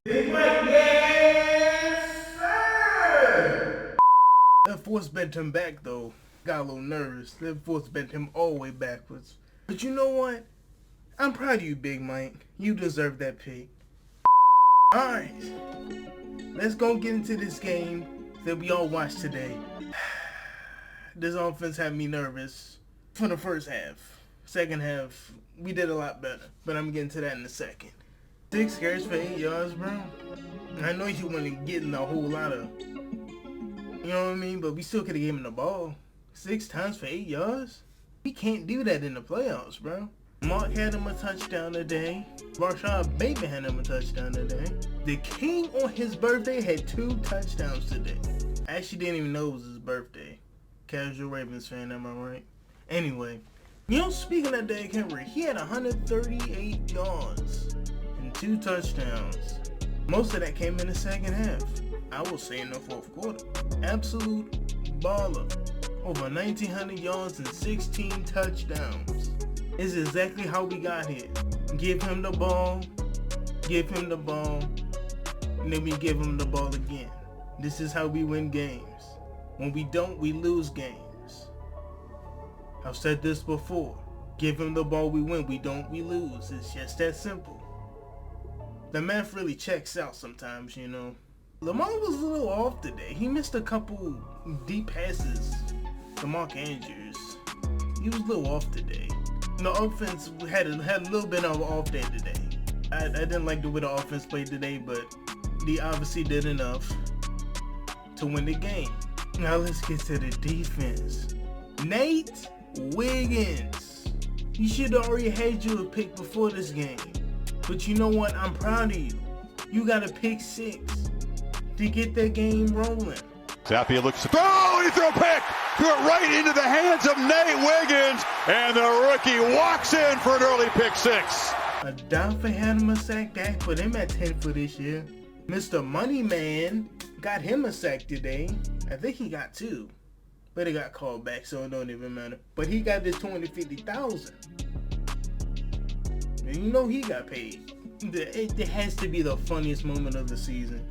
Big Mike, yes, sir! That force bent him back though. Got a little nervous. That force bent him all the way backwards. But you know what? I'm proud of you, Big Mike. You deserve that pick. Alright. Let's go get into this game that we all watched today. This offense had me nervous for the first half. Second half, we did a lot better. But I'm getting to that in a second. 6 carries for 8 yards, bro. I know you want to get in a whole lot of, you know what I mean? But we still could have given him the ball 6 times for 8 yards. We can't do that in the playoffs, bro. Mark had him a touchdown today. Rashad Bateman had him a touchdown today. The King on his birthday had 2 touchdowns today. I actually didn't even know it was his birthday. Casual Ravens fan, am I right? Anyway, you know, speaking of Derrick Henry, he had 138 yards and 2 touchdowns. Most of that came in the second half. I will say in the fourth quarter. Absolute baller. Over 1,900 yards and 16 touchdowns. Is exactly how we got here. Give him the ball, and then we give him the ball again. This is how we win games. When we don't, we lose games. I've said this before. Give him the ball, we win. We don't, we lose. It's just that simple. The math really checks out sometimes, you know. Lamar was a little off today. He missed a couple deep passes to Mark Andrews. He was a little off today. The offense had a little bit of an off day today. I didn't like the way the offense played today, but they obviously did enough to win the game. Now let's get to the defense. Nate Wiggins. You should have already had you a pick before this game. But you know what? I'm proud of you. You got a pick 6 to get that game rolling. Zappia looks to throw, and he threw a pick. Threw it right into the hands of Nate Wiggins, and the rookie walks in for an early pick 6. A Dolphin had him a sack. Dak put him at 10 for this year. Mr. Moneyman got him a sack today. I think he got 2, but it got called back, so it don't even matter. But he got this $250,000, and you know he got paid. It has to be the funniest moment of the season.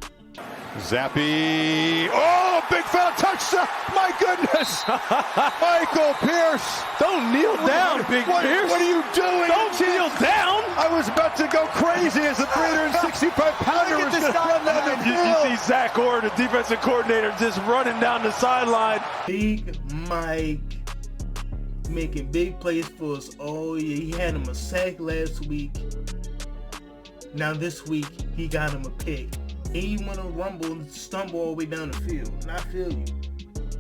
Zappy, oh, big foul touchdown, my goodness, Michael Pierce. Don't kneel down, Big Pierce. What are you doing? Don't kneel down. I was about to go crazy as the 365-pounder was going to run down the field. You see Zach Orr, the defensive coordinator, just running down the sideline. Big Mike making big plays for us all year. He had him a sack last week. Now this week, he got him a pick. He want to rumble and stumble all the way down the field. And I feel you.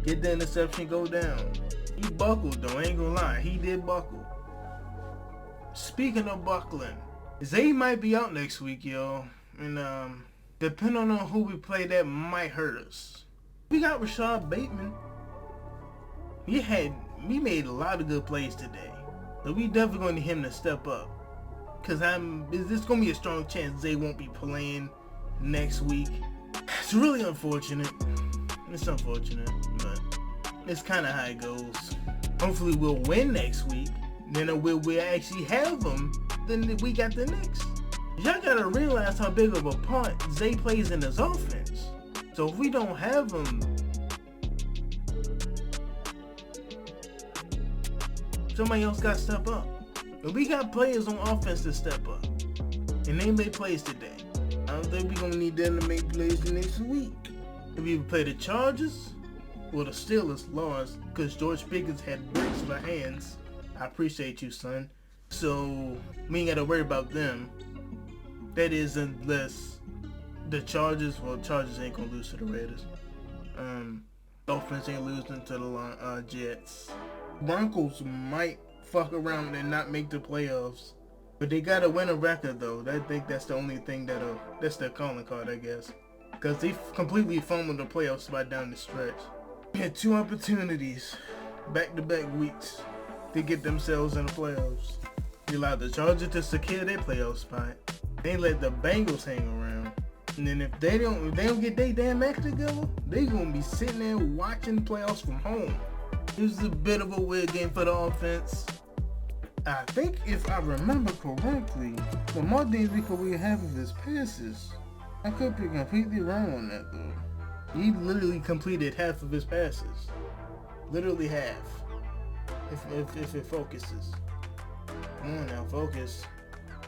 Get the interception, go down. He buckled though, I ain't gonna lie. He did buckle. Speaking of buckling, Zay might be out next week, y'all. And depending on who we play, that might hurt us. We got Rashad Bateman. He made a lot of good plays today. So we definitely gonna need him to step up. Cause there's gonna be a strong chance Zay won't be playing next week. It's really unfortunate. It's unfortunate, but it's kind of how it goes. Hopefully we'll win next week. Then we'll actually have them. Then the week after next. Y'all gotta realize how big of a part Zay plays in his offense. So if we don't have him, somebody else got to step up. But we got players on offense to step up, and they made plays today. I don't think we're going to need them to make plays the next week. If we play the Chargers, or the Steelers, lost because George Pickens had bricks for hands. I appreciate you, son. So we ain't got to worry about them. That is, unless the Chargers ain't going to lose to the Raiders. Dolphins ain't losing to the Jets. Broncos might fuck around and not make the playoffs. But they gotta win a record though. I think that's the only thing that's their calling card, I guess. Because they completely fumbled the playoff spot down the stretch. They had 2 opportunities, back-to-back weeks, to get themselves in the playoffs. They allowed the Chargers to secure their playoff spot. They let the Bengals hang around. And then if they don't get their damn act together, they gonna be sitting there watching playoffs from home. It was a bit of a weird game for the offense. I think if I remember correctly, Lamar didn't recover half of his passes. I could be completely wrong on that though. He literally completed half of his passes. Literally half. If it focuses. Come on now, focus.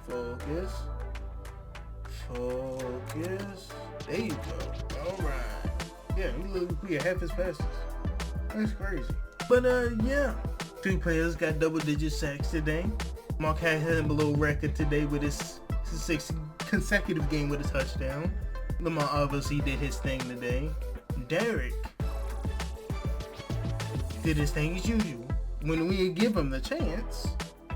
Focus. Focus. There you go. Alright. Yeah, he literally completed half his passes. That's crazy. But yeah. 2 players got double-digit sacks today. Mark had him below record today with his 6th consecutive game with a touchdown. Lamar obviously did his thing today. Derek did his thing as usual. When we give him the chance,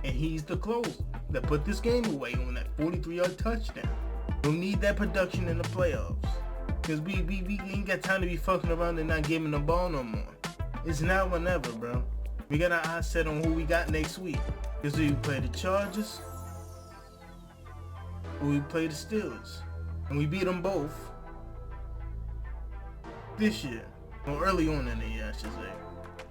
and he's the closer that put this game away on that 43-yard touchdown. Don't need that production in the playoffs. Because we ain't got time to be fucking around and not giving the ball no more. It's now or never, bro. We got our eyes set on who we got next week. Because we play the Chargers, or we play the Steelers. And we beat them both this year. Or early on in the year, I should say.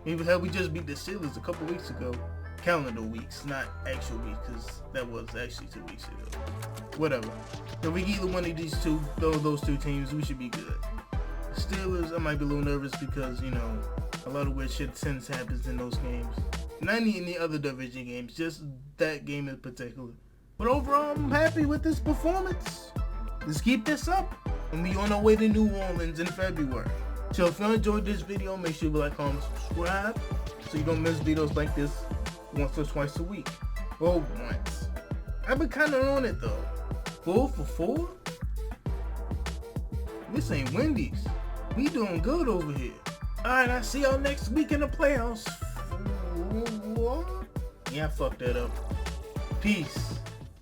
Even hell, we just beat the Steelers a couple weeks ago. Calendar weeks, not actual weeks, because that was actually 2 weeks ago. Whatever. If we get either one of these two, those 2 teams, we should be good. Steelers, I might be a little nervous because, you know, a lot of weird shit since happens in those games. Not any other division games, just that game in particular. But overall, I'm happy with this performance. Let's keep this up, and we on our way to New Orleans in February. So if you enjoyed this video, make sure you like, comment, subscribe, so you don't miss videos like this once or twice a week. Well, once. I've been kind of on it though. 4 for 4? This ain't Wendy's. We doing good over here. Alright, I'll see y'all next week in the playoffs. Yeah, I fucked that up. Peace.